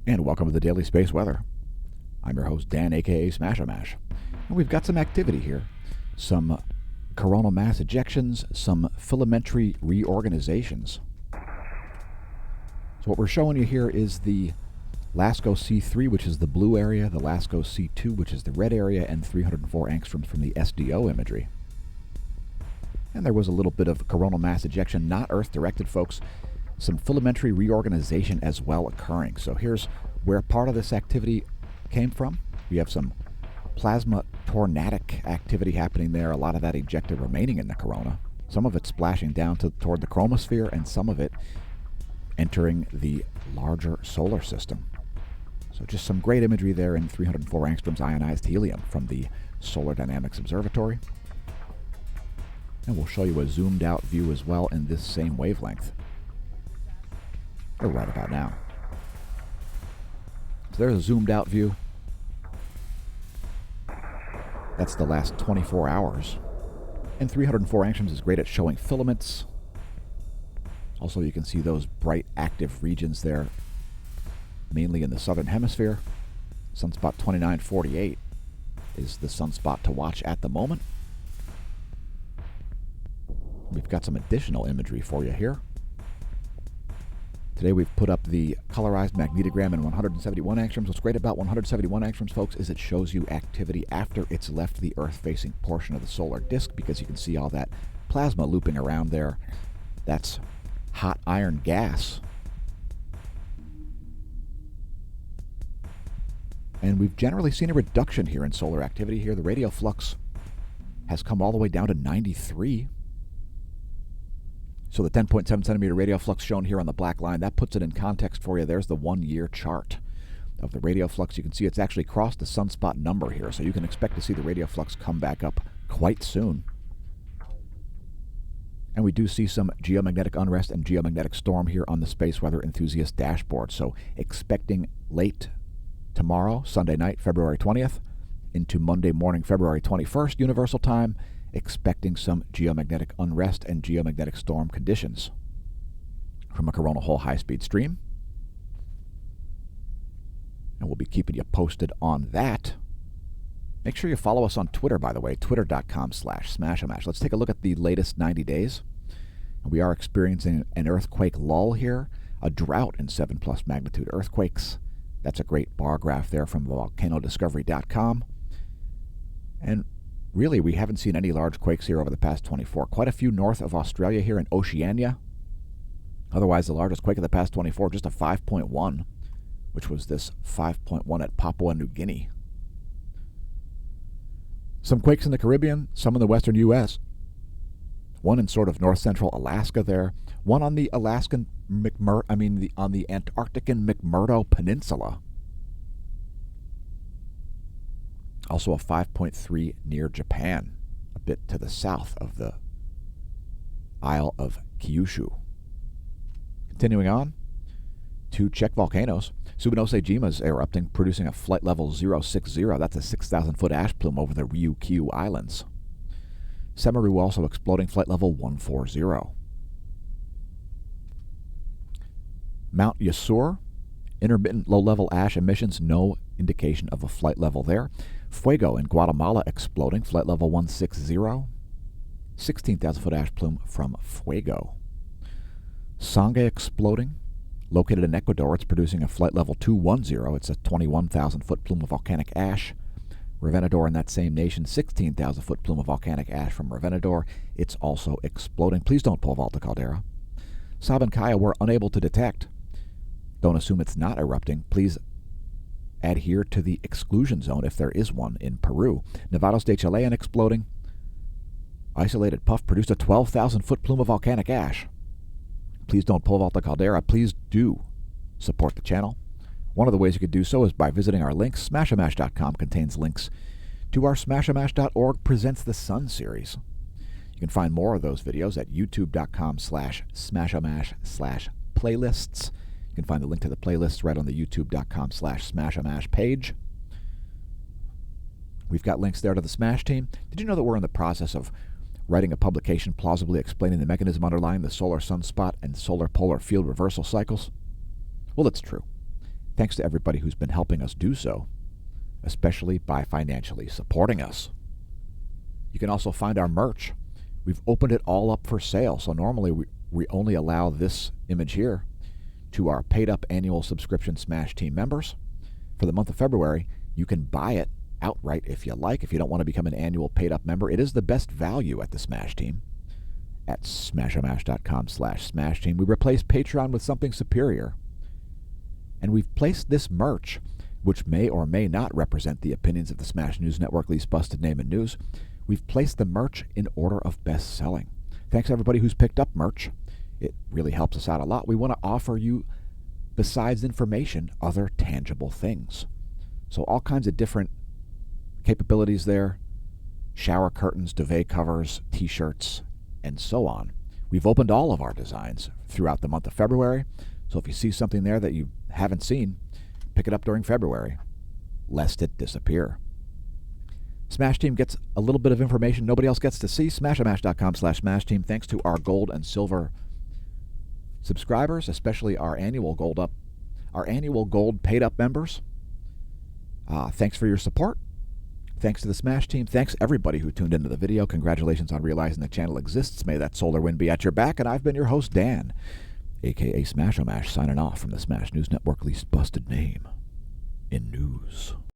And welcome to the Daily Space Weather. I'm your host, Dan, aka Smash-O-Mash. And we've got some activity here. Some coronal mass ejections, some filamentary reorganizations. So what we're showing you here is the LASCO C3, which is the blue area, the LASCO C2, which is the red area, and 304 angstroms from the SDO imagery. And there was a little bit of coronal mass ejection, not Earth-directed, folks. Some filamentary reorganization as well occurring. So here's where part of this activity came from. We have some plasma tornadic activity happening there, a lot of that ejected remaining in the corona. Some of it splashing down toward the chromosphere, and some of it entering the larger solar system. So just some great imagery there in 304 angstroms ionized helium from the Solar Dynamics Observatory. And we'll show you a zoomed out view as well in this same wavelength. Or right about now. So there's a zoomed out view. That's the last 24 hours. And 304 angstroms is great at showing filaments. Also, you can see those bright active regions there, mainly in the southern hemisphere. Sunspot 2948 is the sunspot to watch at the moment. We've got some additional imagery for you here. Today we've put up the colorized magnetogram in 171 angstroms. What's great about 171 angstroms, folks, is it shows you activity after it's left the Earth-facing portion of the solar disk, because you can see all that plasma looping around there. That's hot iron gas. And we've generally seen a reduction here in solar activity here. The radial flux has come all the way down to 93. So the 10.7 centimeter radial flux shown here on the black line, that puts it in context for you. There's the 1 year chart of the radial flux. You can see it's actually crossed the sunspot number here, so you can expect to see the radial flux come back up quite soon. And we do see some geomagnetic unrest and geomagnetic storm here on the Space Weather Enthusiast dashboard. So expecting late tomorrow, Sunday night, February 20th, into Monday morning, February 21st, Universal Time, expecting some geomagnetic unrest and geomagnetic storm conditions from a coronal hole high-speed stream. And we'll be keeping you posted on that. Make sure you follow us on Twitter, by the way, twitter.com/Smash-O-Mash. Let's take a look at the latest 90 days. We are experiencing an earthquake lull here, a drought in 7+ magnitude earthquakes. That's a great bar graph there from volcanodiscovery.com. And really, we haven't seen any large quakes here over the past 24. Quite a few north of Australia here in Oceania. Otherwise, the largest quake of the past 24, just a 5.1, which was this 5.1 at Papua New Guinea. Some quakes in the Caribbean, some in the western U.S. One in sort of north-central Alaska there. One on the Alaskan on the Antarctican McMurdo Peninsula. Also a 5.3 near Japan, a bit to the south of the Isle of Kyushu. Continuing on, 2 Czech volcanoes. Subnosejima is erupting, producing a flight level 060. That's a 6,000-foot ash plume over the Ryukyu Islands. Semaru also exploding, flight level 140. Mount Yasur, intermittent low-level ash emissions, no indication of a flight level there. Fuego in Guatemala exploding, flight level 160. 16,000-foot ash plume from Fuego. Sangre exploding, located in Ecuador. It's producing a flight level 210. It's a 21,000-foot plume of volcanic ash. Revenador in that same nation, 16,000-foot plume of volcanic ash from Revenador. It's also exploding. Please don't pole vault the caldera. Sabancaya we're unable to detect. Don't assume it's not erupting. Please adhere to the exclusion zone if there is one in Peru. Nevados de Chilean exploding. Isolated puff produced a 12,000-foot plume of volcanic ash. Please don't pole vault the caldera. Please do support the channel. One of the ways you could do so is by visiting our links. Smashomash.com contains links to our Smashomash.org Presents the Sun series. You can find more of those videos at youtube.com/Smashomash/playlists. You can find the link to the playlists right on the youtube.com/Smashomash page. We've got links there to the Smash team. Did you know that we're in the process of writing a publication plausibly explaining the mechanism underlying the solar sunspot and solar polar field reversal cycles? Well, it's true. Thanks to everybody who's been helping us do so, especially by financially supporting us. You can also find our merch. We've opened it all up for sale. So normally we only allow this image here to our paid-up annual subscription Smash Team members. For the month of February, you can buy it outright if you like. If you don't want to become an annual paid-up member, it is the best value at the Smash Team. At smashomash.com/Smash Team, we replace Patreon with something superior. And we've placed this merch, which may or may not represent the opinions of the Smash News Network, least busted name in news. We've placed the merch in order of best selling. Thanks everybody who's picked up merch. It really helps us out a lot. We want to offer you, besides information, other tangible things. So all kinds of different capabilities there. Shower curtains, duvet covers, t-shirts, and so on. We've opened all of our designs throughout the month of February. So if you see something there that you haven't seen, pick it up during February, lest it disappear. Smash Team gets a little bit of information nobody else gets to see. Smashomash.com/Smash Team. Thanks to our gold and silver subscribers, especially our annual gold paid up members. Thanks for your support. Thanks to the Smash Team. Thanks everybody who tuned into the video. Congratulations on realizing the channel exists. May that solar wind be at your back. And I've been your host, Dan, a.k.a. Smashomash, signing off from the Smash News Network, least busted name in news.